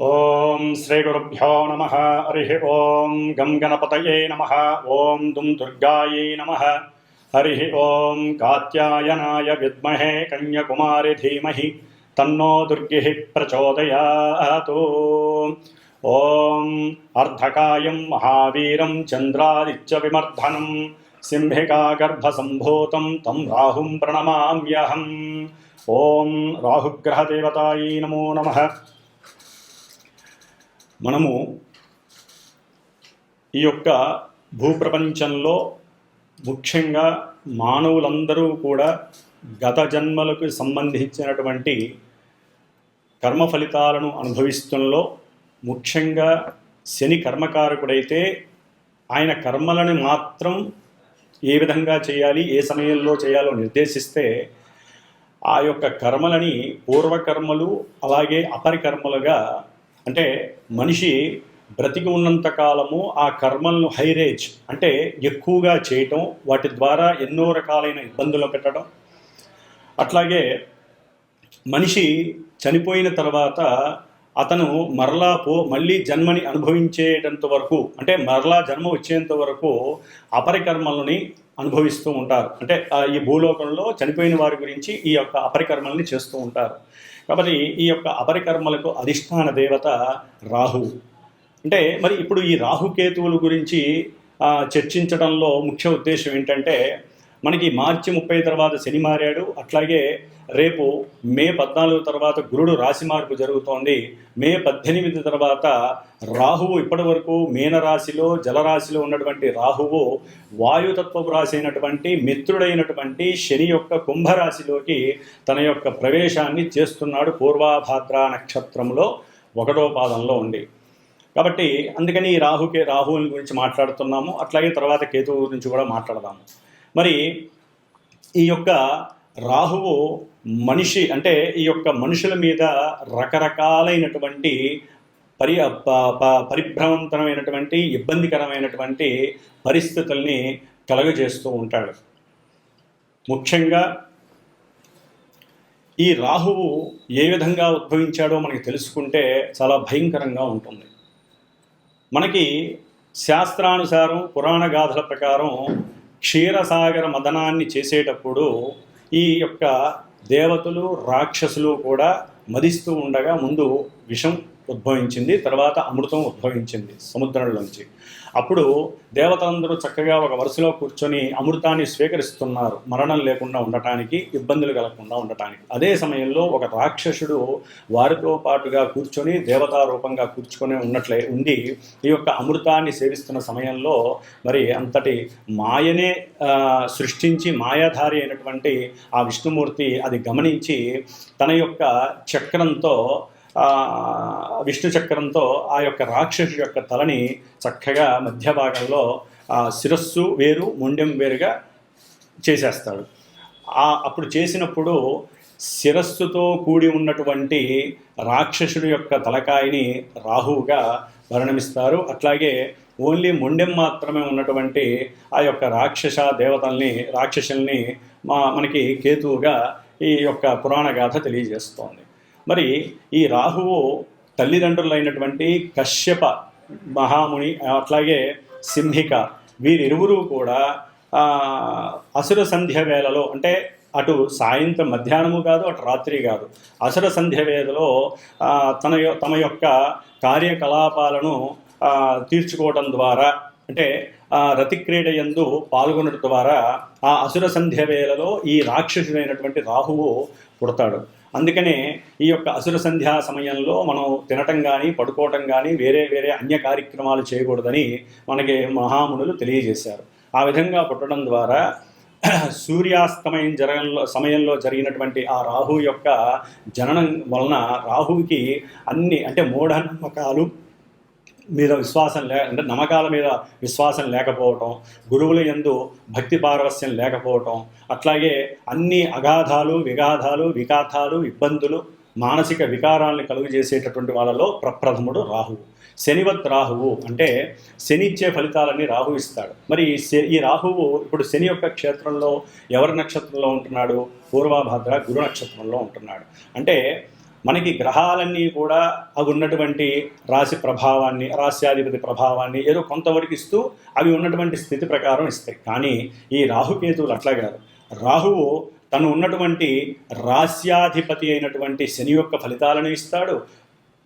ఓం శ్రీ గురుభ్యో నమః. హరి ఓం గం గణపతయే నమః. ఓం దుం దుర్గాయై నమః. హరి ఓం కాత్యాయనాయ విద్మహే కన్యకుమారి ధీమహి తన్నో దుర్గిః ప్రచోదయాత్. ఓం అర్ధకాయం మహావీరం చంద్రాదిత్య విమర్ధనం సింహికా గర్భసంభూతం తం రాహుం ప్రణమామ్యహం. ఓం రాహుగ్రహ దేవతాయై నమో నమః. మనము ఈ యొక్క భూప్రపంచంలో ముఖ్యంగా మానవులందరూ కూడా గత జన్మలకు సంబంధించినటువంటి కర్మ ఫలితాలను అనుభవిస్తున్నలో ముఖ్యంగా శని కర్మకారకుడైతే ఆయన కర్మలను మాత్రం ఏ విధంగా చేయాలి, ఏ సమయంలో చేయాలో నిర్దేశిస్తే ఆ యొక్క కర్మలని పూర్వకర్మలు అలాగే అపరికర్మలుగా, అంటే మనిషి బ్రతికి ఉన్నంత కాలము ఆ కర్మలను హైరేజ్ అంటే ఎక్కువగా చేయటం, వాటి ద్వారా ఎన్నో రకాలైన ఇబ్బందులు పెట్టడం, అట్లాగే మనిషి చనిపోయిన తర్వాత అతను మళ్ళీ జన్మని అనుభవించేటంత వరకు, అంటే మరలా జన్మ వచ్చేంత వరకు అపరికర్మలని అనుభవిస్తూ ఉంటారు. అంటే ఈ భూలోకంలో చనిపోయిన వారి గురించి ఈ యొక్క అపరికర్మల్ని చేస్తూ ఉంటారు. కాబట్టి ఈ యొక్క అపరికర్మలకు అధిష్టాన దేవత రాహు. అంటే మరి ఇప్పుడు ఈ రాహుకేతువుల గురించి చర్చించడంలో ముఖ్య ఉద్దేశం ఏంటంటే, మనకి మార్చి 30 తర్వాత శని మారాడు, అట్లాగే రేపు మే 14 తర్వాత గురుడు రాశి మార్పు జరుగుతోంది. మే 18 తర్వాత రాహువు, ఇప్పటి వరకు మీనరాశిలో జలరాశిలో ఉన్నటువంటి రాహువు వాయుతత్వపు రాశి అయినటువంటి మిత్రుడైనటువంటి శని యొక్క కుంభరాశిలోకి తన యొక్క ప్రవేశాన్ని చేస్తున్నాడు పూర్వాభాద్ర నక్షత్రంలో 1వ పాదంలో ఉండి. కాబట్టి అందుకని రాహువుని గురించి మాట్లాడుతున్నాము. అట్లాగే తర్వాత కేతువు గురించి కూడా మాట్లాడదాము. మరి ఈ యొక్క రాహువు అంటే ఈ యొక్క మనుషుల మీద రకరకాలైనటువంటి పరిభ్రమంతరమైనటువంటి ఇబ్బందికరమైనటువంటి పరిస్థితుల్ని కలుగజేస్తూ ఉంటాడు. ముఖ్యంగా ఈ రాహువు ఏ విధంగా ఉద్భవించాడో మనకి తెలుసుకుంటే చాలా భయంకరంగా ఉంటుంది. మనకి శాస్త్రానుసారం పురాణ గాథల ప్రకారం క్షీరసాగర మదనాన్ని చేసేటప్పుడు ఈ యొక్క దేవతలు రాక్షసులు కూడా మదిస్తూ ఉండగా ముందు విషం ఉద్భవించింది, తర్వాత అమృతం ఉద్భవించింది సముద్రంలోంచి. అప్పుడు దేవతలందరూ చక్కగా ఒక వరుసలో కూర్చొని అమృతాన్ని స్వీకరిస్తున్నారు, మరణం లేకుండా ఉండటానికి, ఇబ్బందులు కలగకుండా ఉండటానికి. అదే సమయంలో ఒక రాక్షసుడు వారితో పాటుగా కూర్చొని దేవతా రూపంగా కూర్చుకొని ఉండి ఈ యొక్క అమృతాన్ని సేవిస్తున్న సమయంలో మరి అంతటి మాయనే సృష్టించి మాయాధారి అయినటువంటి ఆ విష్ణుమూర్తి అది గమనించి తన యొక్క చక్రంతో విష్ణు చక్రంతో ఆ యొక్క రాక్షసు యొక్క తలని చక్కగా మధ్య భాగంలో శిరస్సు వేరు మొండెం వేరుగా చేసేస్తాడు. అప్పుడు చేసినప్పుడు శిరస్సుతో కూడి ఉన్నటువంటి రాక్షసుడి యొక్క తలకాయని రాహువుగా పరిణమిస్తారు. అట్లాగే ఓన్లీ మొండెం మాత్రమే ఉన్నటువంటి ఆ యొక్క రాక్షసుల్ని మనకి కేతువుగా ఈ యొక్క పురాణ గాథ తెలియజేస్తోంది. మరి ఈ రాహువు తల్లిదండ్రులైనటువంటి కశ్యప మహాముని అట్లాగే సింహిక వీరిరువురు కూడా అసుర సంధ్య వేళలో, అంటే అటు సాయంత్రం మధ్యాహ్నము కాదు, అటు రాత్రి కాదు, అసుర సంధ్య వేళలో తమ యొక్క కార్యకలాపాలను తీర్చుకోవడం ద్వారా, అంటే రతిక్రీడ యందు పాల్గొనడం ద్వారా ఆ అసుర సంధ్య వేళలో ఈ రాక్షసుడైనటువంటి రాహువు పుడతాడు. అందుకనే ఈ యొక్క అసుర సంధ్యా సమయంలో మనం తినటం కానీ పడుకోవటం కానీ వేరే అన్య కార్యక్రమాలు చేయకూడదని మనకి మహామునులు తెలియజేశారు. ఆ విధంగా పుట్టడం ద్వారా సూర్యాస్తమయం సమయంలో జరిగినటువంటి ఆ రాహు యొక్క జననం వలన రాహువుకి అంటే మూఢనమ్మకాలు మీద విశ్వాసం అంటే నమ్మకాల మీద విశ్వాసం లేకపోవటం, గురువుల యందు భక్తి పారవస్యం లేకపోవటం, అట్లాగే అన్ని అగాధాలు విఘాతాలు ఇబ్బందులు మానసిక వికారాలను కలుగజేసేటటువంటి వాళ్ళలో ప్రప్రథముడు రాహువు. శనివత్ రాహువు అంటే శని ఇచ్చే ఫలితాలన్నీ రాహువు ఇస్తాడు. మరి ఈ రాహువు ఇప్పుడు శని యొక్క క్షేత్రంలో ఎవరి నక్షత్రంలో ఉంటున్నాడు? పూర్వభాద్ర గురు నక్షత్రంలో ఉంటున్నాడు. అంటే మనకి గ్రహాలన్నీ కూడా అవి ఉన్నటువంటి రాశి ప్రభావాన్ని, రాశ్యాధిపతి ప్రభావాన్ని ఏదో కొంతవరకు ఇస్తూ అవి ఉన్నటువంటి స్థితి ప్రకారం ఇస్తాయి. కానీ ఈ రాహుకేతువులు అట్లా కాదు. రాహువు తను ఉన్నటువంటి రాశ్యాధిపతి అయినటువంటి శని యొక్క ఫలితాలను ఇస్తాడు.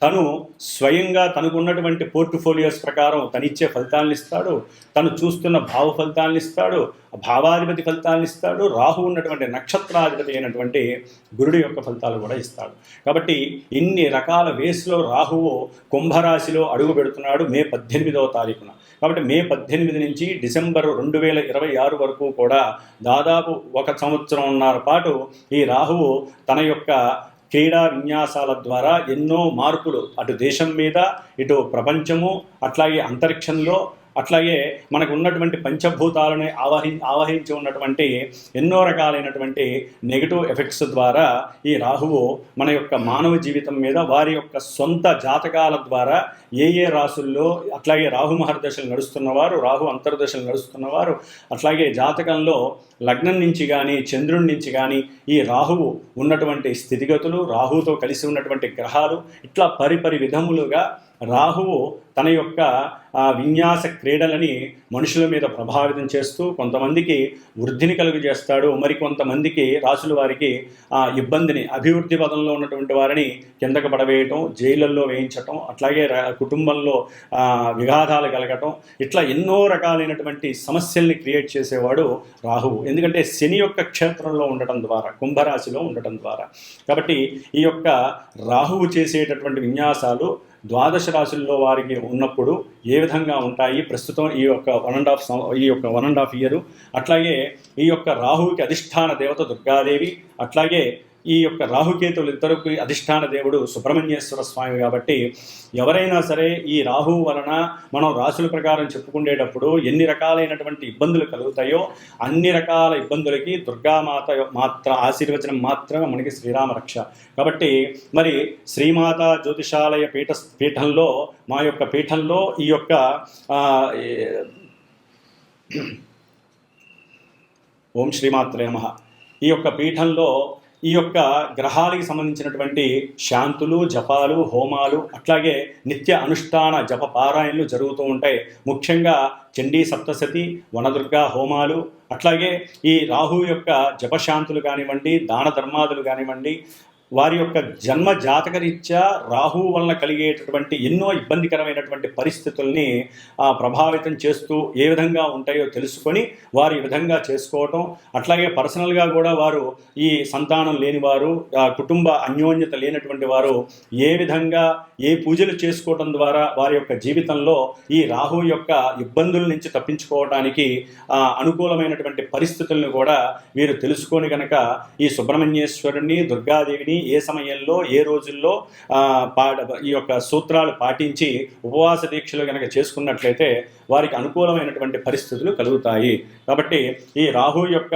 తను స్వయంగా తనకున్నటువంటి పోర్ట్ఫోలియోస్ ప్రకారం తనిచ్చే ఫలితాలను ఇస్తాడు. తను చూస్తున్న భావ ఫలితాలను ఇస్తాడు, భావాధిపతి ఫలితాలను ఇస్తాడు. రాహు ఉన్నటువంటి నక్షత్రాధిపతి అయినటువంటి గురుడు యొక్క ఫలితాలు కూడా ఇస్తాడు. కాబట్టి ఇన్ని రకాల వేస్లో రాహువు కుంభరాశిలో అడుగు పెడుతున్నాడు మే 18వ తారీఖున. కాబట్టి మే 18 నుంచి డిసెంబర్ 2026 వరకు కూడా దాదాపు 1 సంవత్సరంన్నర పాటు ఈ రాహువు తన యొక్క క్రీడా విన్యాసాల ద్వారా ఎన్నో మార్పులు అటు దేశం మీద, ఇటు ప్రపంచము, అట్లాగే అంతరిక్షంలో, అట్లాగే మనకు ఉన్నటువంటి పంచభూతాలను ఆవహించి ఉన్నటువంటి ఎన్నో రకాలైనటువంటి నెగటివ్ ఎఫెక్ట్స్ ద్వారా ఈ రాహువు మన యొక్క మానవ జీవితం మీద వారి యొక్క సొంత జాతకాల ద్వారా ఏ రాసుల్లో, అట్లాగే రాహు మహర్దశలు నడుస్తున్నవారు, రాహు అంతర్దశలు నడుస్తున్నవారు, అట్లాగే జాతకంలో లగ్నం నుంచి కానీ చంద్రుడి నుంచి కానీ ఈ రాహువు ఉన్నటువంటి స్థితిగతులు, రాహువుతో కలిసి ఉన్నటువంటి గ్రహాలు, ఇట్లా పరిపరి విధములుగా రాహువు తన యొక్క విన్యాస క్రీడలని మనుషుల మీద ప్రభావితం చేస్తూ కొంతమందికి వృద్ధిని కలుగు చేస్తాడు. మరికొంతమందికి రాసుల వారికి ఇబ్బందిని, అభివృద్ధి పదంలో ఉన్నటువంటి వారిని కిందకు పడవేయటం, జైళ్ళల్లో వేయించటం, అట్లాగే కుటుంబంలో విఘాతాలు కలగటం, ఇట్లా ఎన్నో రకాలైనటువంటి సమస్యల్ని క్రియేట్ చేసేవాడు రాహువు. ఎందుకంటే శని యొక్క క్షేత్రంలో ఉండటం ద్వారా, కుంభరాశిలో ఉండటం ద్వారా. కాబట్టి ఈ యొక్క రాహువు చేసేటటువంటి విన్యాసాలు ద్వాదశ రాశుల్లో వారికి ఉన్నప్పుడు ఏ విధంగా ఉంటాయి ప్రస్తుతం ఈ యొక్క 1.5 ఇయర్. అట్లాగే ఈ యొక్క రాహువుకి అధిష్టాన దేవత దుర్గాదేవి, అట్లాగే ఈ యొక్క రాహుకేతువులు ఇద్దరికి అధిష్టాన దేవుడు సుబ్రహ్మణ్యేశ్వర స్వామి. కాబట్టి ఎవరైనా సరే ఈ రాహువు వలన మనం రాశుల ప్రకారం చెప్పుకునేటప్పుడు ఎన్ని రకాలైనటువంటి ఇబ్బందులు కలుగుతాయో అన్ని రకాల ఇబ్బందులకి దుర్గామాత ఆశీర్వచనం మాత్రమే మనకి శ్రీరామ రక్ష. కాబట్టి మరి శ్రీమాత జ్యోతిషాలయ పీఠంలో మా యొక్క పీఠంలో ఈ యొక్క ఓం శ్రీమాత్రే నమః. ఈ యొక్క పీఠంలో ఈ యొక్క గ్రహాలకి సంబంధించినటువంటి శాంతులు, జపాలు, హోమాలు, అట్లాగే నిత్య అనుష్ఠాన జప పారాయణలు జరుగుతూ ఉంటాయి. ముఖ్యంగా చండీ సప్తశతి, వనదుర్గా హోమాలు, అట్లాగే ఈ రాహు యొక్క జపశాంతులు కానివ్వండి, దాన ధర్మాదులు కానివ్వండి, వారి యొక్క జన్మ జాతకరీత్యా రాహువు వలన కలిగేటటువంటి ఎన్నో ఇబ్బందికరమైనటువంటి పరిస్థితుల్ని ప్రభావితం చేస్తూ ఏ విధంగా ఉంటాయో తెలుసుకొని వారు ఈ విధంగా చేసుకోవటం, అట్లాగే పర్సనల్గా కూడా వారు ఈ సంతానం లేనివారు, కుటుంబ అన్యోన్యత లేనటువంటి వారు ఏ విధంగా ఏ పూజలు చేసుకోవటం ద్వారా వారి యొక్క జీవితంలో ఈ రాహువు యొక్క ఇబ్బందుల నుంచి తప్పించుకోవడానికి అనుకూలమైనటువంటి పరిస్థితులను కూడా వీరు తెలుసుకొని కనుక ఈ సుబ్రహ్మణ్యేశ్వరుని, దుర్గాదేవిని ఏ సమయంలో ఏ రోజుల్లో ఈ యొక్క సూత్రాలు పాటించి ఉపవాస దీక్షలు కనుక చేసుకున్నట్లయితే వారికి అనుకూలమైనటువంటి పరిస్థితులు కలుగుతాయి. కాబట్టి ఈ రాహు యొక్క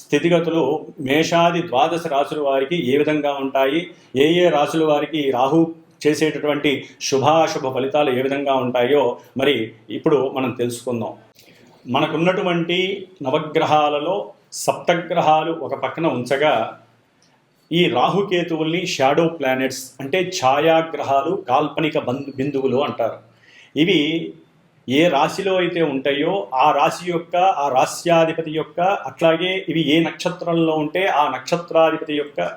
స్థితిగతులు మేషాది ద్వాదశ రాశుల వారికి ఏ విధంగా ఉంటాయి, ఏ రాశుల వారికి రాహు చేసేటటువంటి శుభాశుభ ఫలితాలు ఏ విధంగా ఉంటాయో మరి ఇప్పుడు మనం తెలుసుకుందాం. మనకున్నటువంటి నవగ్రహాలలో సప్తగ్రహాలు ఒక పక్కన ఉంచగా ఈ రాహుకేతువుల్ని షాడో ప్లానెట్స్ అంటే ఛాయాగ్రహాలు, కాల్పనిక బిందువులు అంటారు. ఇవి ఏ రాశిలో అయితే ఉంటాయో ఆ రాశి యొక్క, ఆ రాశ్యాధిపతి యొక్క, అట్లాగే ఇవి ఏ నక్షత్రంలో ఉంటే ఆ నక్షత్రాధిపతి యొక్క,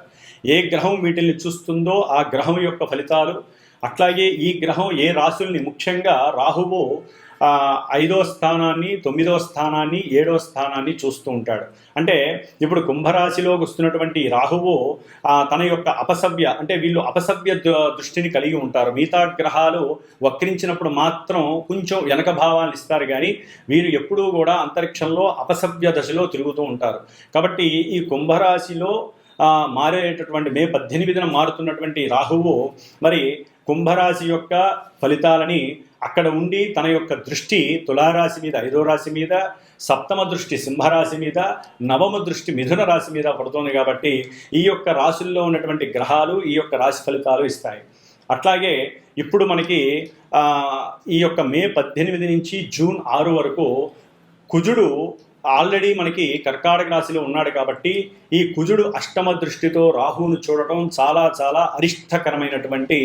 ఏ గ్రహం వీటిని చూస్తుందో ఆ గ్రహం యొక్క ఫలితాలు, అట్లాగే ఈ గ్రహం ఏ రాశుల్ని, ముఖ్యంగా రాహువు 5వ స్థానాన్ని, 9వ స్థానాన్ని, 7వ స్థానాన్ని చూస్తూ ఉంటాడు. అంటే ఇప్పుడు కుంభరాశిలోకి వస్తున్నటువంటి రాహువు తన యొక్క అపసవ్య, అంటే వీళ్ళు అపసవ్య దృష్టిని కలిగి ఉంటారు. మిగతా గ్రహాలు వక్రించినప్పుడు మాత్రం కొంచెం వెనక భావాన్ని ఇస్తారు, కానీ వీరు ఎప్పుడూ కూడా అంతరిక్షంలో అపసవ్య దశలో తిరుగుతూ ఉంటారు. కాబట్టి ఈ కుంభరాశిలో మారేటటువంటి మే 18న మారుతున్నటువంటి రాహువు మరి కుంభరాశి యొక్క ఫలితాలని అక్కడ ఉండి తన యొక్క దృష్టి తులారాశి మీద, 5వ రాశి మీద, సప్తమ దృష్టి సింహరాశి మీద, నవమ దృష్టి మిథున రాశి మీద పడుతుంది. కాబట్టి ఈ యొక్క రాశుల్లో ఉన్నటువంటి గ్రహాలు ఈ యొక్క రాశి ఫలితాలు ఇస్తాయి. అట్లాగే ఇప్పుడు మనకి ఈ యొక్క మే 18 నుంచి జూన్ 6 వరకు కుజుడు ఆల్రెడీ మనకి కర్కాటక రాశిలో ఉన్నాడు కాబట్టి ఈ కుజుడు అష్టమ దృష్టితో రాహువును చూడటం చాలా చాలా అరిష్టకరమైనటువంటి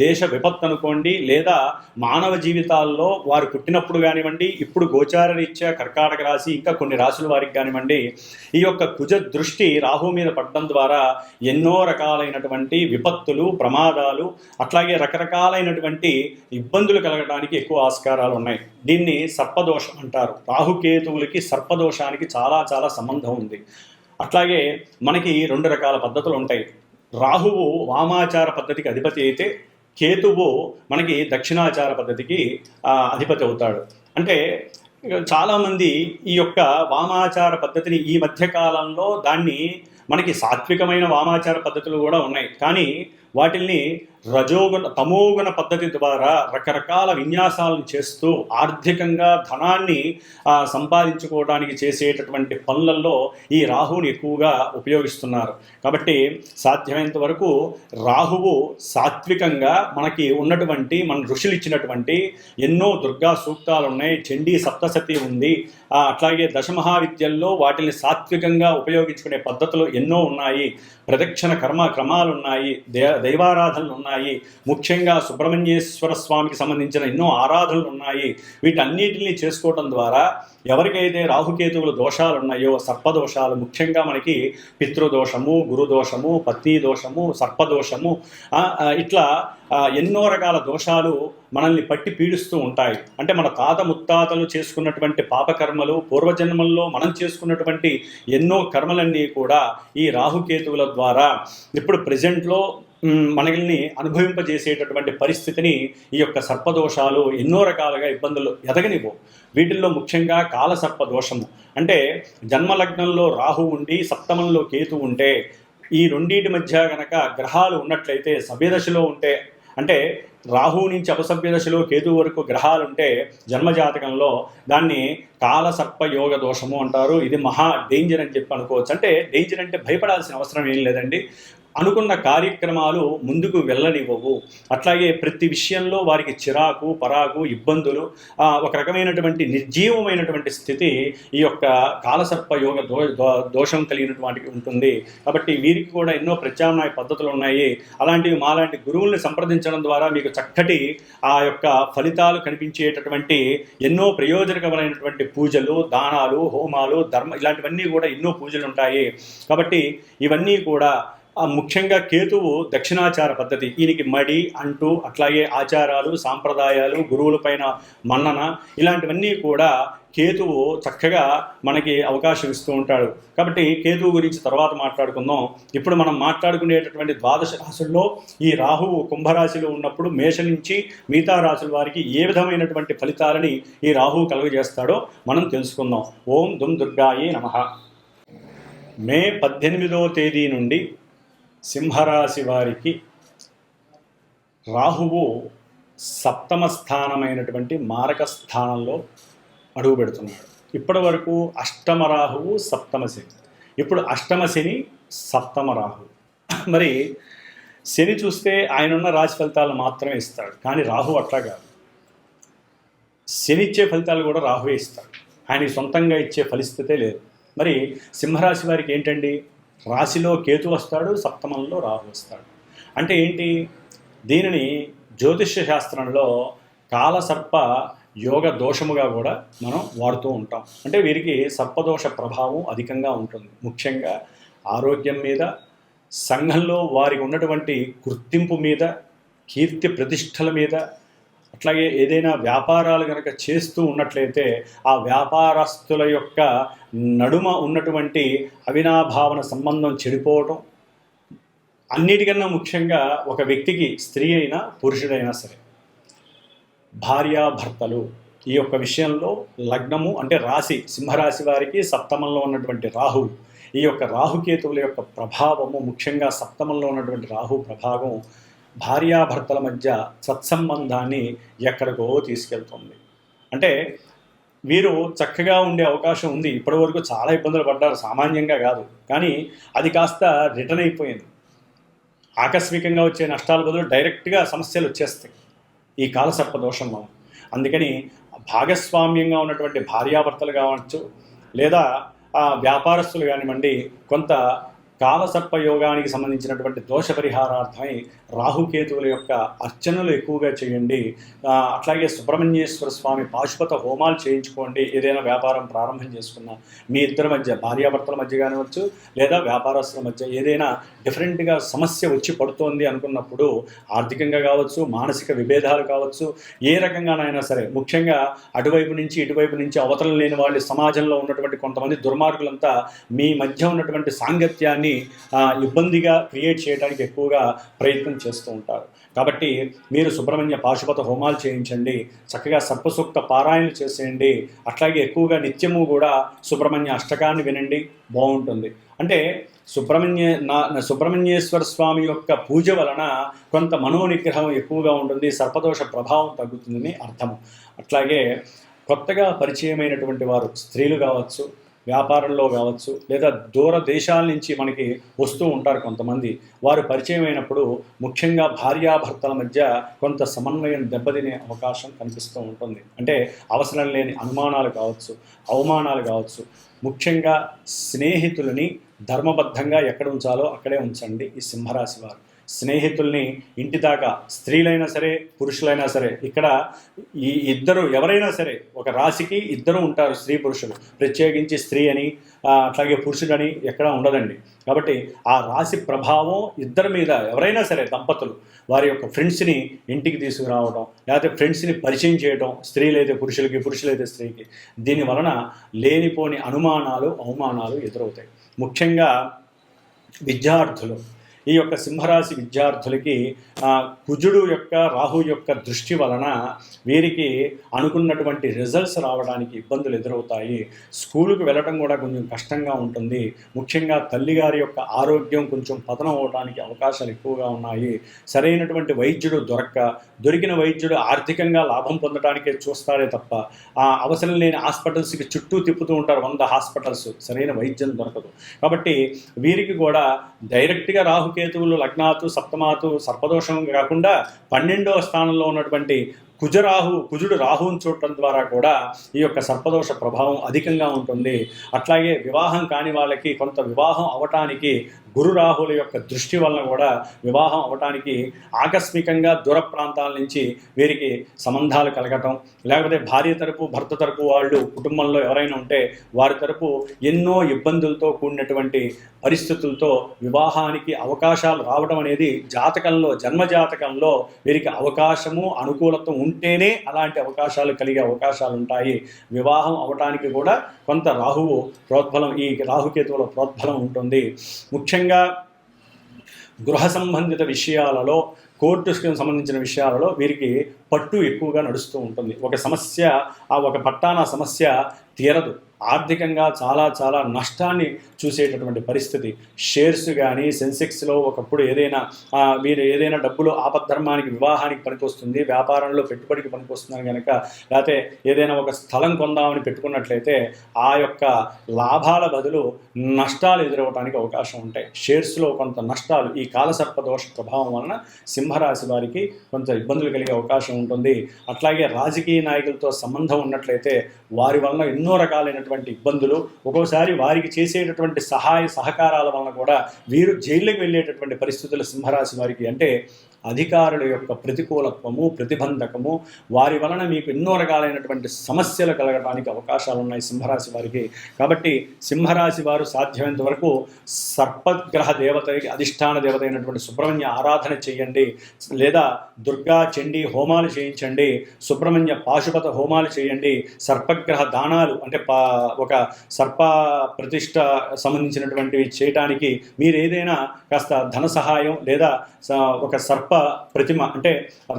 దేశ విపత్తు అనుకోండి, లేదా మానవ జీవితాల్లో వారు పుట్టినప్పుడు కానివ్వండి, ఇప్పుడు గోచార రీత్యా కర్కాటక రాశి ఇంకా కొన్ని రాశుల వారికి కానివ్వండి, ఈ యొక్క కుజ దృష్టి రాహువు మీద పడడం ద్వారా ఎన్నో రకాలైనటువంటి విపత్తులు, ప్రమాదాలు, అట్లాగే రకరకాలైనటువంటి ఇబ్బందులు కలగడానికి ఎక్కువ ఆస్కారాలు ఉన్నాయి. దీన్ని సర్పదోషం అంటారు. రాహుకేతువులకి సర్పదోషానికి చాలా చాలా సంబంధం ఉంది. అట్లాగే మనకి 2 రకాల పద్ధతులు ఉంటాయి. రాహువు వామాచార పద్ధతికి అధిపతి అయితే కేతువు మనకి దక్షిణాచార పద్ధతికి అధిపతి అవుతాడు. అంటే చాలామంది ఈ యొక్క వామాచార పద్ధతిని ఈ మధ్యకాలంలో దాన్ని మనకి సాత్వికమైన వామాచార పద్ధతులు కూడా ఉన్నాయి, కానీ వాటిల్ని రజోగుణ తమోగుణ పద్ధతి ద్వారా రకరకాల విన్యాసాలను చేస్తూ ఆర్థికంగా ధనాన్ని సంపాదించుకోవడానికి చేసేటటువంటి పనులలో ఈ రాహువుని ఎక్కువగా ఉపయోగిస్తున్నారు. కాబట్టి సాధ్యమైనంత వరకు రాహువు సాత్వికంగా మనకి ఉన్నటువంటి మన ఋషులు ఇచ్చినటువంటి ఎన్నో దుర్గా సూక్తాలు ఉన్నాయి, చండీ సప్తశతి ఉంది, అట్లాగే దశమహావిద్యల్లో వాటిని సాత్వికంగా ఉపయోగించుకునే పద్ధతులు ఎన్నో ఉన్నాయి, ప్రదక్షిణ క్రమాలు ఉన్నాయి, దైవారాధనలు ఉన్నాయి, ముఖ్యంగా సుబ్రహ్మణ్యేశ్వర స్వామికి సంబంధించిన ఎన్నో ఆరాధనలు ఉన్నాయి. వీటన్నిటిని చేసుకోవటం ద్వారా ఎవరికైతే రాహుకేతువుల దోషాలు ఉన్నాయో, సర్పదోషాలు, ముఖ్యంగా మనకి పితృదోషము, గురుదోషము, పత్ని దోషము, సర్పదోషము, ఇట్లా ఎన్నో రకాల దోషాలు మనల్ని పట్టి పీడిస్తూ ఉంటాయి. అంటే మన తాత ముత్తాతలు చేసుకున్నటువంటి పాపకర్మలు, పూర్వజన్మల్లో మనం చేసుకున్నటువంటి ఎన్నో కర్మలన్నీ కూడా ఈ రాహుకేతువుల ద్వారా ఇప్పుడు ప్రజెంట్లో మనల్ని అనుభవింపజేసేటటువంటి పరిస్థితిని ఈ యొక్క సర్పదోషాలు ఎన్నో రకాలుగా ఇబ్బందులు ఎదగనివ్వు. వీటిల్లో ముఖ్యంగా కాలసర్పదోషము అంటే జన్మలగ్నంలో రాహు ఉండి సప్తమంలో కేతు ఉంటే, ఈ రెండింటి మధ్య గనక గ్రహాలు ఉన్నట్లయితే సభ్యదశలో ఉంటే, అంటే రాహువు నుంచి అపసభ్య దశలో కేతు వరకు గ్రహాలు ఉంటే జన్మజాతకంలో దాన్ని కాలసర్పయోగ దోషము అంటారు. ఇది మహా డేంజర్ అని చెప్పి అనుకోవచ్చు. అంటే డేంజర్ అంటే భయపడాల్సిన అవసరం ఏం లేదండి. అనుకున్న కార్యక్రమాలు ముందుకు వెళ్ళనివ్వవు. అట్లాగే ప్రతి విషయంలో వారికి చిరాకు, పరాకు, ఇబ్బందులు, ఒక రకమైనటువంటి నిర్జీవమైనటువంటి స్థితి ఈ యొక్క కాలసర్పయోగ దోషం కలిగినటువంటి ఉంటుంది. కాబట్టి వీరికి కూడా ఎన్నో ప్రత్యామ్నాయ పద్ధతులు ఉన్నాయి. అలాంటివి మాలాంటి గురువుల్ని సంప్రదించడం ద్వారా మీకు చక్కటి ఆ యొక్క ఫలితాలు కనిపించేటటువంటి ఎన్నో ప్రయోజనకరమైనటువంటి పూజలు, దానాలు, హోమాలు, ఇలాంటివన్నీ కూడా ఎన్నో పూజలు ఉంటాయి. కాబట్టి ఇవన్నీ కూడా ముఖ్యంగా కేతువు దక్షిణాచార పద్ధతి, ఈయనకి మడి అంటూ, అట్లాగే ఆచారాలు, సాంప్రదాయాలు, గురువులపైన మన్నన, ఇలాంటివన్నీ కూడా కేతువు చక్కగా మనకి అవకాశం ఇస్తూ ఉంటాడు. కాబట్టి కేతువు గురించి తర్వాత మాట్లాడుకుందాం. ఇప్పుడు మనం మాట్లాడుకునేటటువంటి ద్వాదశ రాశుల్లో ఈ రాహువు కుంభరాశిలో ఉన్నప్పుడు మేష నుంచి మిగతా రాశుల వారికి ఏ విధమైనటువంటి ఫలితాలని ఈ రాహువు కలుగజేస్తాడో మనం తెలుసుకుందాం. ఓం దుమ్ దుర్గాయే నమః. మే 18వ తేదీ నుండి సింహరాశి వారికి రాహువు సప్తమ స్థానమైనటువంటి మారక స్థానంలో అడుగు పెడుతున్నాడు. ఇప్పటి వరకు అష్టమ రాహువు, సప్తమ శని, ఇప్పుడు అష్టమ శని, సప్తమ రాహువు. మరి శని చూస్తే ఆయనున్న రాశి ఫలితాలు మాత్రమే ఇస్తాడు, కానీ రాహు అట్లా కాదు. శని ఇచ్చే ఫలితాలు కూడా రాహువే ఇస్తాడు, ఆయన సొంతంగా ఇచ్చే పరిస్థితే లేదు. మరి సింహరాశి వారికి ఏంటండి, రాశిలో కేతు వస్తాడు, సప్తమంలో రాహు వస్తాడు. అంటే ఏంటి, దీనిని జ్యోతిష్య శాస్త్రంలో కాలసర్ప యోగ దోషముగా కూడా మనం వాడుతూ ఉంటాం. అంటే వీరికి సర్పదోష ప్రభావం అధికంగా ఉంటుంది. ముఖ్యంగా ఆరోగ్యం మీద, సంఘంలో వారికి ఉన్నటువంటి గుర్తింపు మీద, కీర్తి ప్రతిష్టల మీద, అట్లాగే ఏదైనా వ్యాపారాలు కనుక చేస్తూ ఉన్నట్లయితే ఆ వ్యాపారస్తుల యొక్క నడుమ ఉన్నటువంటి అవినాభావన సంబంధం చెడిపోవటం, అన్నిటికన్నా ముఖ్యంగా ఒక వ్యక్తికి స్త్రీ అయినా పురుషుడైనా సరే భార్యాభర్తలు ఈ యొక్క విషయంలో లగ్నము అంటే రాశి, సింహరాశి వారికి సప్తమంలో ఉన్నటువంటి రాహు, ఈ యొక్క రాహుకేతువుల యొక్క ప్రభావము, ముఖ్యంగా సప్తమంలో ఉన్నటువంటి రాహు ప్రభావం భార్యాభర్తల మధ్య సత్సంబంధాన్ని ఎక్కడికో తీసుకెళ్తుంది. అంటే వీరు చక్కగా ఉండే అవకాశం ఉంది. ఇప్పటివరకు చాలా ఇబ్బందులు పడ్డారు, సామాన్యంగా కాదు, కానీ అది కాస్త రిటర్న్ అయిపోయింది. ఆకస్మికంగా వచ్చే నష్టాల బదులు డైరెక్ట్గా సమస్యలు వచ్చేస్తాయి ఈ కాలసర్ప దోషం వల్ల. అందుకని భాగస్వామ్యంగా ఉన్నటువంటి భార్యాభర్తలు కావచ్చు, లేదా వ్యాపారస్తులు కానివ్వండి కొంత కాలసర్ప యోగానికి సంబంధించినటువంటి దోష పరిహారార్థమై రాహుకేతువుల యొక్క అర్చనలు ఎక్కువగా చేయండి. అట్లాగే సుబ్రహ్మణ్యేశ్వర స్వామి పాశుపత హోమాలు చేయించుకోండి. ఏదైనా వ్యాపారం ప్రారంభం చేసుకున్నా మీ ఇద్దరి మధ్య, భార్యాభర్తల మధ్య కానివచ్చు లేదా వ్యాపారస్తుల మధ్య ఏదైనా డిఫరెంట్గా సమస్య వచ్చి పడుతోంది అనుకున్నప్పుడు, ఆర్థికంగా కావచ్చు, మానసిక విభేదాలు కావచ్చు, ఏ రకంగానైనా సరే, ముఖ్యంగా అటువైపు నుంచి ఇటువైపు నుంచి అవతలం లేని వాళ్ళు, సమాజంలో ఉన్నటువంటి కొంతమంది దుర్మార్గులంతా మీ మధ్య ఉన్నటువంటి సాంగత్యాన్ని ఇబ్బందిగా క్రియేట్ చేయడానికి ఎక్కువగా ప్రయత్నం చేస్తూ ఉంటారు. కాబట్టి మీరు సుబ్రహ్మణ్య పాశుపత హోమాలు చేయించండి, చక్కగా సర్పసూక్త పారాయణలు చేసేయండి. అట్లాగే ఎక్కువగా నిత్యము కూడా సుబ్రహ్మణ్య అష్టకాన్ని వినండి, బాగుంటుంది. అంటే సుబ్రహ్మణ్యేశ్వర స్వామి యొక్క పూజ వలన కొంత మనోనిగ్రహం ఎక్కువగా ఉంటుంది, సర్పదోష ప్రభావం తగ్గుతుందని అర్థము. అట్లాగే కొత్తగా పరిచయమైనటువంటి వారు, స్త్రీలు కావచ్చు, వ్యాపారంలో కావచ్చు, లేదా దూర దేశాల నుంచి మనకి వస్తూ ఉంటారు కొంతమంది. వారు పరిచయం అయినప్పుడు ముఖ్యంగా భార్యాభర్తల మధ్య కొంత సమన్వయం దెబ్బతినే అవకాశం కనిపిస్తూ ఉంటుంది. అంటే అవసరం లేని అనుమానాలు కావచ్చు, అవమానాలు కావచ్చు. ముఖ్యంగా స్నేహితులని ధర్మబద్ధంగా ఎక్కడ ఉంచాలో అక్కడే ఉంచండి. ఈ సింహరాశి వారు స్నేహితుల్ని ఇంటి దాకా, స్త్రీలైనా సరే పురుషులైనా సరే, ఇక్కడ ఈ ఇద్దరు ఎవరైనా సరే, ఒక రాశికి ఇద్దరు ఉంటారు, స్త్రీ పురుషులు. ప్రత్యేకించి స్త్రీ అని అట్లాగే పురుషుడని ఎక్కడ ఉండదండి. కాబట్టి ఆ రాశి ప్రభావం ఇద్దరి మీద, ఎవరైనా సరే దంపతులు వారి యొక్క ఫ్రెండ్స్ని ఇంటికి తీసుకురావడం, లేకపోతే ఫ్రెండ్స్ని పరిచయం చేయడం, స్త్రీలైతే పురుషులకి, పురుషులైతే స్త్రీకి, దీనివలన లేనిపోని అనుమానాలు, అవమానాలు ఎదురవుతాయి. ముఖ్యంగా విద్యార్థులు, ఈ యొక్క సింహరాశి విద్యార్థులకి కుజుడు యొక్క, రాహు యొక్క దృష్టి వలన వీరికి అనుకున్నటువంటి రిజల్ట్స్ రావడానికి ఇబ్బందులు ఎదురవుతాయి. స్కూలుకు వెళ్ళటం కూడా కొంచెం కష్టంగా ఉంటుంది. ముఖ్యంగా తల్లిగారి యొక్క ఆరోగ్యం కొంచెం పతనం అవడానికి అవకాశాలు ఎక్కువగా ఉన్నాయి. సరైనటువంటి వైద్యుడు దొరికిన వైద్యుడు ఆర్థికంగా లాభం పొందడానికే చూస్తాడే తప్ప అవసరం లేని హాస్పిటల్స్కి చుట్టూ తిప్పుతూ ఉంటారు, 100 హాస్పిటల్స్, సరైన వైద్యం దొరకదు. కాబట్టి వీరికి కూడా డైరెక్ట్గా రాహుకేతువులు లగ్నాతు, సప్తమాతు, సర్పదోషం కాకుండా 12వ స్థానంలో ఉన్నటువంటి కుజుడు రాహువుని చూడటం ద్వారా కూడా ఈ యొక్క సర్పదోష ప్రభావం అధికంగా ఉంటుంది. అట్లాగే వివాహం కాని వాళ్ళకి కొంత వివాహం అవటానికి గురు రాహుల యొక్క దృష్టి వలన కూడా వివాహం అవటానికి ఆకస్మికంగా దూర ప్రాంతాల నుంచి వీరికి సంబంధాలు కలగటం, లేకపోతే భార్య తరపు, భర్త తరపు వాళ్ళు కుటుంబంలో ఎవరైనా ఉంటే వారి తరపు ఎన్నో ఇబ్బందులతో కూడినటువంటి పరిస్థితులతో వివాహానికి అవకాశాలు రావడం అనేది జాతకంలో, జన్మజాతకంలో వీరికి అవకాశము, అనుకూలత ఉంటేనే అలాంటి అవకాశాలు కలిగే అవకాశాలు ఉంటాయి. వివాహం అవటానికి కూడా కొంత రాహువు ప్రోద్బలం, ఈ రాహుకేతువుల ప్రోద్బలం ఉంటుంది. ముఖ్యంగా గృహ సంబంధిత విషయాలలో, కోర్టుకు సంబంధించిన విషయాలలో వీరికి పట్టు ఎక్కువగా నడుస్తూ ఉంటుంది. ఒక సమస్య, ఒక పట్టాన సమస్య తీరదు. ఆర్థికంగా చాలా చాలా నష్టాన్ని చూసేటటువంటి పరిస్థితి. షేర్స్ కానీ, సెన్సెక్స్లో ఒకప్పుడు మీరు ఏదైనా డబ్బులు ఆపద్ధర్మానికి, వివాహానికి పనికొస్తుంది, వ్యాపారంలో పెట్టుబడికి పనికొస్తుందని కనుక, లేకపోతే ఏదైనా ఒక స్థలం కొందామని పెట్టుకున్నట్లయితే ఆ యొక్క లాభాల బదులు నష్టాలు ఎదురవడానికి అవకాశం ఉంటాయి. షేర్స్లో కొంత నష్టాలు ఈ కాలసర్పదోష ప్రభావం వలన సింహరాశి వారికి కొంత ఇబ్బందులు కలిగే అవకాశం ఉంటుంది. అట్లాగే రాజకీయ నాయకులతో సంబంధం ఉన్నట్లయితే వారి వలన ఎన్నో రకాలైనటువంటి ఇబ్బందులు, ఒక్కోసారి వారికి చేసేటటువంటి సహాయ సహకారాల వలన కూడా వీరు జైల్లోకి వెళ్ళేటటువంటి పరిస్థితులు సింహరాశి వారికి. అంటే అధికారుల యొక్క ప్రతికూలత్వము, ప్రతిబంధకము, వారి వలన మీకు ఎన్నో రకాలైనటువంటి సమస్యలు కలగడానికి అవకాశాలు ఉన్నాయి సింహరాశి వారికి. కాబట్టి సింహరాశి వారు సాధ్యమైనంత వరకు సర్పగ్రహ దేవతకి అధిష్టాన దేవత అయినటువంటి సుబ్రహ్మణ్య ఆరాధన చేయండి, లేదా దుర్గా చండీ హోమాలు చేయించండి, సుబ్రహ్మణ్య పాశుపత హోమాలు చేయండి. సర్పగ్రహ దానాలు అంటే ఒక సర్ప ప్రతిష్ట సంబంధించినటువంటివి చేయటానికి మీరు ఏదైనా కాస్త ధన సహాయం, లేదా ఒక సర్ప ప్రతిమ అంటే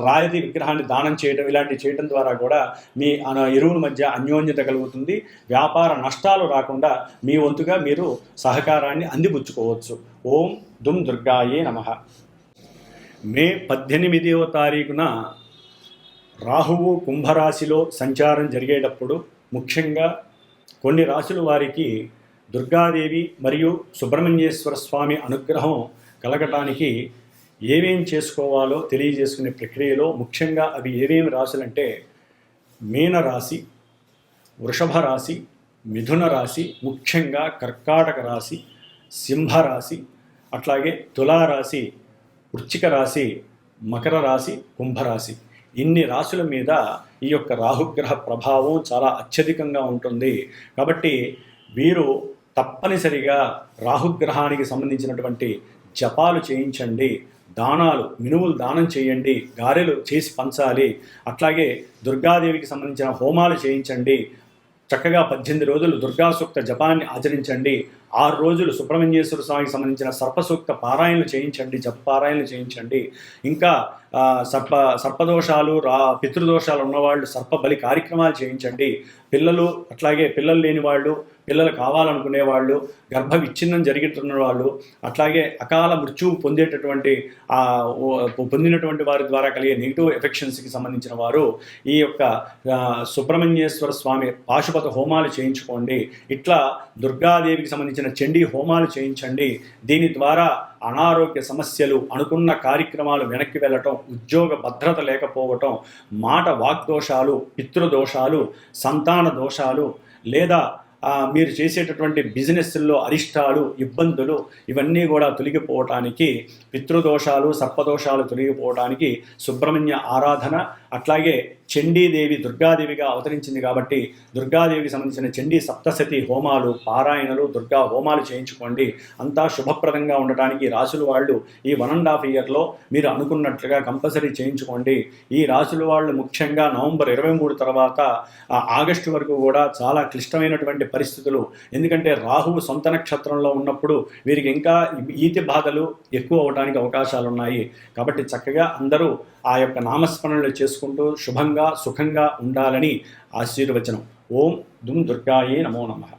రాయతి విగ్రహాన్ని దానం చేయడం, ఇలాంటివి చేయడం ద్వారా కూడా మీ ఇరువుల మధ్య అన్యోన్యత కలుగుతుంది. వ్యాపార నష్టాలు రాకుండా మీ వంతుగా మీరు సహకారాన్ని అందిపుచ్చుకోవచ్చు. ఓం దుమ్ దుర్గాయే నమః. మే 18వ తారీఖున రాహువు కుంభరాశిలో సంచారం జరిగేటప్పుడు ముఖ్యంగా కొన్ని రాశుల వారికి దుర్గాదేవి మరియు సుబ్రహ్మణ్యేశ్వర స్వామి అనుగ్రహం కలగటానికి ఏమేం చేసుకోవాలో తెలియజేసుకునే ప్రక్రియలో ముఖ్యంగా అవి ఏమేమి రాశులంటే మీనరాశి, వృషభ రాశి, మిథున రాశి, ముఖ్యంగా కర్కాటక రాశి, సింహరాశి, అట్లాగే తులారాశి, వృశ్చిక రాశి, మకర రాశి, కుంభరాశి, ఇన్ని రాశుల మీద ఈ యొక్క రాహుగ్రహ ప్రభావం చాలా అత్యధికంగా ఉంటుంది. కాబట్టి వీరు తప్పనిసరిగా రాహుగ్రహానికి సంబంధించినటువంటి జపాలు చేయించండి, దానాలు మినుములు దానం చేయండి, గారెలు చేసి పంచాలి, అట్లాగే దుర్గాదేవికి సంబంధించిన హోమాలు చేయించండి, చక్కగా 18 రోజులు దుర్గా సూక్త జపాన్ని ఆచరించండి, 6 రోజులు సుబ్రహ్మణ్యేశ్వర స్వామికి సంబంధించిన సర్పసూక్త పారాయణలు చేయించండి, జపపారాయణలు చేయించండి. ఇంకా సర్పదోషాలు పితృదోషాలు ఉన్నవాళ్ళు సర్ప బలి కార్యక్రమాలు చేయించండి. పిల్లలు అట్లాగే పిల్లలు లేని వాళ్ళు, పిల్లలు కావాలనుకునే వాళ్ళు, గర్భ విచ్ఛిన్నం జరుగుతున్న వాళ్ళు, అట్లాగే అకాల మృత్యువు పొందినటువంటి వారి ద్వారా కలిగే నెగిటివ్ ఎఫెక్షన్స్కి సంబంధించిన వారు ఈ యొక్క సుబ్రహ్మణ్యేశ్వర స్వామి పాశుపత హోమాలు చేయించుకోండి. ఇట్లా దుర్గాదేవికి సంబంధించిన చండీ హోమాలు చేయించండి. దీని ద్వారా అనారోగ్య సమస్యలు, అనుకున్న కార్యక్రమాలు వెనక్కి వెళ్ళటం, ఉద్యోగ భద్రత లేకపోవటం, మాట వాగ్దోషాలు, పితృదోషాలు, సంతాన దోషాలు, లేదా మీరు చేసేటటువంటి బిజినెస్ల్లో అరిష్టాలు, ఇబ్బందులు ఇవన్నీ కూడా తొలగిపోవటానికి, పితృదోషాలు, సర్పదోషాలు తొలగిపోవటానికి సుబ్రహ్మణ్య ఆరాధన, అట్లాగే చండీదేవి దుర్గాదేవిగా అవతరించింది కాబట్టి దుర్గాదేవికి సంబంధించిన చండీ సప్తశతి హోమాలు, పారాయణలు, దుర్గా హోమాలు చేయించుకోండి. అంతా శుభప్రదంగా ఉండటానికి రాశుల వాళ్ళు ఈ 1.5 ఇయర్లో మీరు అనుకున్నట్లుగా కంపల్సరీ చేయించుకోండి. ఈ రాశుల వాళ్ళు ముఖ్యంగా నవంబర్ 23 తర్వాత ఆగస్టు వరకు కూడా చాలా క్లిష్టమైనటువంటి పరిస్థితులు. ఎందుకంటే రాహువు సొంత నక్షత్రంలో ఉన్నప్పుడు వీరికి ఇంకా ఈతి బాధలు ఎక్కువ అవడానికి అవకాశాలు ఉన్నాయి. కాబట్టి చక్కగా అందరూ ఆ యొక్క నామస్మరణలు చేసుకుంటూ శుభంగా సుఖంగా ఉండాలని ఆశీర్వచనం. ఓం దుమ్ దుర్గాయే నమో నమః.